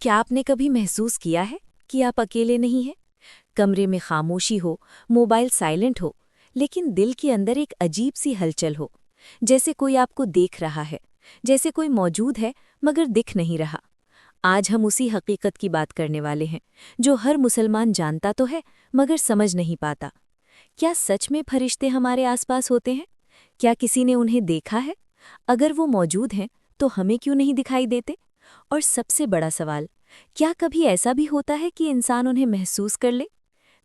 کیا آپ نے کبھی محسوس کیا ہے کہ آپ اکیلے نہیں ہیں؟ کمرے میں خاموشی ہو، موبائل سائلنٹ ہو، لیکن دل کے اندر ایک عجیب سی ہلچل ہو، جیسے کوئی آپ کو دیکھ رہا ہے، جیسے کوئی موجود ہے مگر دکھ نہیں رہا۔ آج ہم اسی حقیقت کی بات کرنے والے ہیں، جو ہر مسلمان جانتا تو ہے مگر سمجھ نہیں پاتا۔ کیا سچ میں فرشتے ہمارے آس پاس ہوتے ہیں؟ کیا کسی نے انہیں دیکھا ہے؟ اگر وہ موجود ہیں تو ہمیں کیوں نہیں دکھائی دیتے؟ اور سب سے بڑا سوال، کیا کبھی ایسا بھی ہوتا ہے کہ انسان انہیں محسوس کر لے؟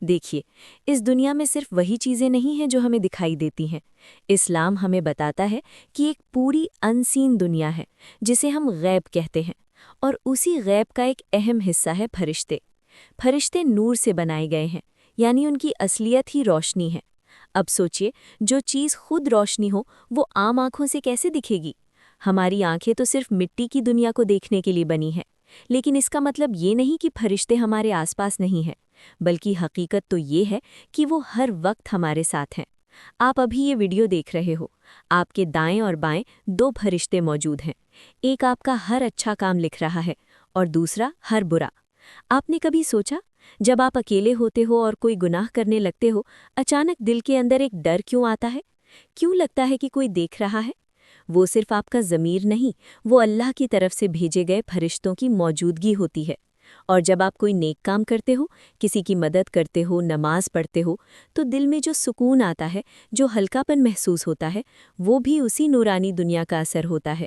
دیکھیے، اس دنیا میں صرف وہی چیزیں نہیں ہیں جو ہمیں دکھائی دیتی ہیں۔ اسلام ہمیں بتاتا ہے کہ ایک پوری انسین دنیا ہے جسے ہم غیب کہتے ہیں، اور اسی غیب کا ایک اہم حصہ ہے فرشتے۔ فرشتے نور سے بنائے گئے ہیں، یعنی ان کی اصلیت ہی روشنی ہے۔ اب سوچئے، جو چیز خود روشنی ہو وہ عام آنکھوں سے کیسے دکھے گی؟ ہماری آنکھیں تو صرف مٹی کی دنیا کو دیکھنے کے لیے بنی ہیں، لیکن اس کا مطلب یہ نہیں کہ فرشتے ہمارے آس پاس نہیں ہیں، بلکہ حقیقت تو یہ ہے کہ وہ ہر وقت ہمارے ساتھ ہیں۔ آپ ابھی یہ ویڈیو دیکھ رہے ہو، آپ کے دائیں اور بائیں دو فرشتے موجود ہیں۔ ایک آپ کا ہر اچھا کام لکھ رہا ہے اور دوسرا ہر برا۔ آپ نے کبھی سوچا، جب آپ اکیلے ہوتے ہو اور کوئی گناہ کرنے لگتے ہو، اچانک دل کے اندر ایک ڈر کیوں آتا ہے؟ کیوں لگتا ہے کہ کوئی دیکھ رہا ہے؟ وہ صرف آپ کا ضمیر نہیں، وہ اللہ کی طرف سے بھیجے گئے فرشتوں کی موجودگی ہوتی ہے۔ اور جب آپ کوئی نیک کام کرتے ہو، کسی کی مدد کرتے ہو، نماز پڑھتے ہو، تو دل میں جو سکون آتا ہے، جو ہلکا پن محسوس ہوتا ہے، وہ بھی اسی نورانی دنیا کا اثر ہوتا ہے۔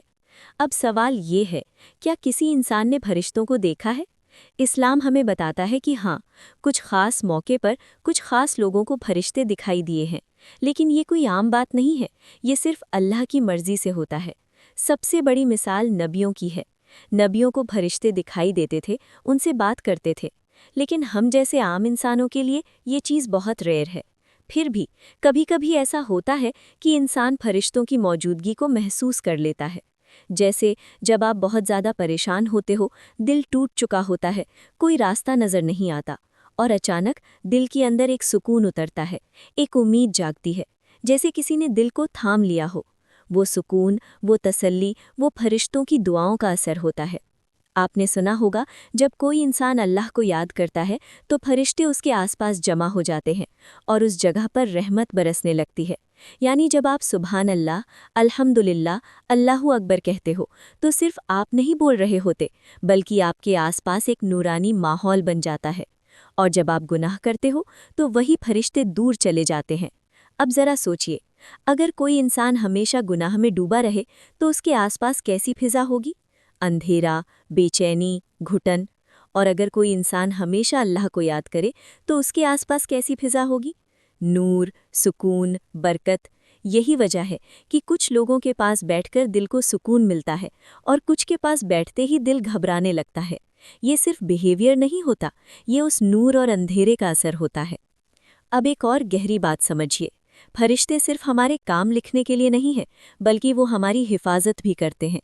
اب سوال یہ ہے، کیا کسی انسان نے فرشتوں کو دیکھا ہے؟ اسلام ہمیں بتاتا ہے کہ ہاں، کچھ خاص موقع پر کچھ خاص لوگوں کو فرشتے دکھائی دیے ہیں، لیکن یہ کوئی عام بات نہیں ہے، یہ صرف اللہ کی مرضی سے ہوتا ہے۔ سب سے بڑی مثال نبیوں کی ہے۔ نبیوں کو فرشتے دکھائی دیتے تھے، ان سے بات کرتے تھے، لیکن ہم جیسے عام انسانوں کے لیے یہ چیز بہت ریئر ہے۔ پھر بھی کبھی کبھی ایسا ہوتا ہے کہ انسان فرشتوں کی موجودگی کو محسوس کر لیتا ہے۔ جیسے جب آپ بہت زیادہ پریشان ہوتے ہو، دل ٹوٹ چکا ہوتا ہے، کوئی راستہ نظر نہیں آتا، اور اچانک دل کے اندر ایک سکون اترتا ہے، ایک امید جاگتی ہے، جیسے کسی نے دل کو تھام لیا ہو۔ وہ سکون، وہ تسلی، وہ فرشتوں کی دعاؤں کا اثر ہوتا ہے۔ آپ نے سنا ہوگا، جب کوئی انسان اللہ کو یاد کرتا ہے تو فرشتے اس کے آس پاس جمع ہو جاتے ہیں اور اس جگہ پر رحمت برسنے لگتی ہے۔ یعنی جب آپ سبحان اللہ، الحمدللہ، اللہ اکبر کہتے ہو تو صرف آپ نہیں بول رہے ہوتے، بلکہ آپ کے آس پاس ایک نورانی ماحول بن جاتا ہے۔ اور جب آپ گناہ کرتے ہو تو وہی فرشتے دور چلے جاتے ہیں۔ اب ذرا سوچئے، اگر کوئی انسان ہمیشہ گناہ میں ڈوبا رہے تو اس کے آس پاس کیسی فضا ہوگی؟ اندھیرا، بے چینی، گھٹن۔ اور اگر کوئی انسان ہمیشہ اللہ کو یاد کرے تو اس کے آس پاس کیسی فضا ہوگی؟ نور، سکون، برکت۔ یہی وجہ ہے کہ کچھ لوگوں کے پاس بیٹھ کر دل کو سکون ملتا ہے اور کچھ کے پاس بیٹھتے ہی دل گھبرانے لگتا ہے۔ یہ صرف بیہیویئر نہیں ہوتا، یہ اس نور اور اندھیرے کا اثر ہوتا ہے۔ اب ایک اور گہری بات سمجھیے، فرشتے صرف ہمارے کام لکھنے کے لیے نہیں ہیں، بلکہ وہ ہماری حفاظت بھی کرتے ہیں۔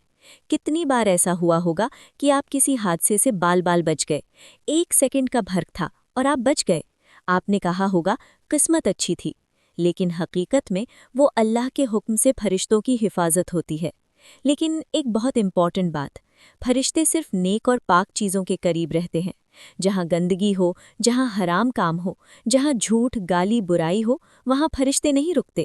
کتنی بار ایسا ہوا ہوگا کہ آپ کسی حادثے سے بال بچ گئے، 1 سیکنڈ کا فرق تھا اور آپ بچ گئے۔ آپ نے کہا ہوگا قسمت اچھی تھی، لیکن حقیقت میں وہ اللہ کے حکم سے فرشتوں کی حفاظت ہوتی ہے۔ لیکن ایک بہت امپورٹنٹ بات، فرشتے صرف نیک اور پاک چیزوں کے قریب رہتے ہیں۔ جہاں گندگی ہو، جہاں حرام کام ہو، جہاں جھوٹ، گالی، برائی ہو، وہاں فرشتے نہیں رکتے۔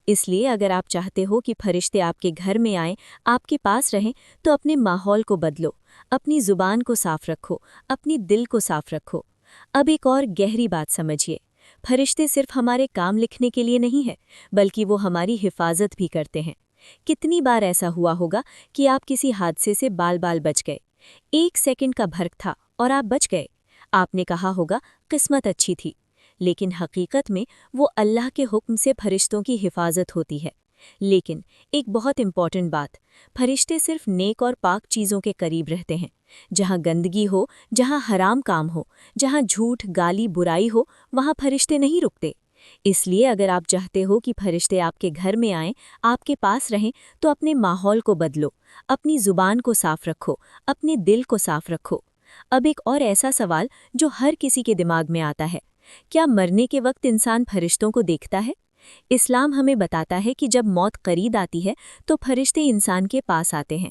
اس لیے اگر آپ چاہتے ہو کہ فرشتے آپ کے گھر میں آئیں، آپ کے پاس رہیں، تو اپنے ماحول کو بدلو، اپنی زبان کو صاف رکھو، اپنی دل کو صاف رکھو۔ اب ایک اور گہری بات سمجھیے، فرشتے صرف ہمارے کام لکھنے کے لیے نہیں ہیں، بلکہ وہ ہماری حفاظت بھی کرتے ہیں۔ کتنی بار ایسا ہوا ہوگا کہ آپ کسی حادثے سے بال بچ گئے، 1 سیکنڈ کا فرق تھا اور آپ بچ گئے۔ آپ نے کہا ہوگا قسمت اچھی تھی، لیکن حقیقت میں وہ اللہ کے حکم سے فرشتوں کی حفاظت ہوتی ہے۔ لیکن ایک بہت امپورٹنٹ بات، فرشتے صرف نیک اور پاک چیزوں کے قریب رہتے ہیں۔ جہاں گندگی ہو، جہاں حرام کام ہو، جہاں جھوٹ، گالی، برائی ہو، وہاں فرشتے نہیں رکتے۔ اس لیے اگر آپ چاہتے ہو کہ فرشتے آپ کے گھر میں آئیں، آپ کے پاس رہیں، تو اپنے ماحول کو بدلو، اپنی زبان کو صاف رکھو، اپنے دل کو صاف رکھو۔ اب ایک اور ایسا سوال جو ہر کسی کے دماغ میں آتا ہے، کیا مرنے کے وقت انسان فرشتوں کو دیکھتا ہے؟ اسلام ہمیں بتاتا ہے کہ جب موت قریب آتی ہے تو فرشتے انسان کے پاس آتے ہیں،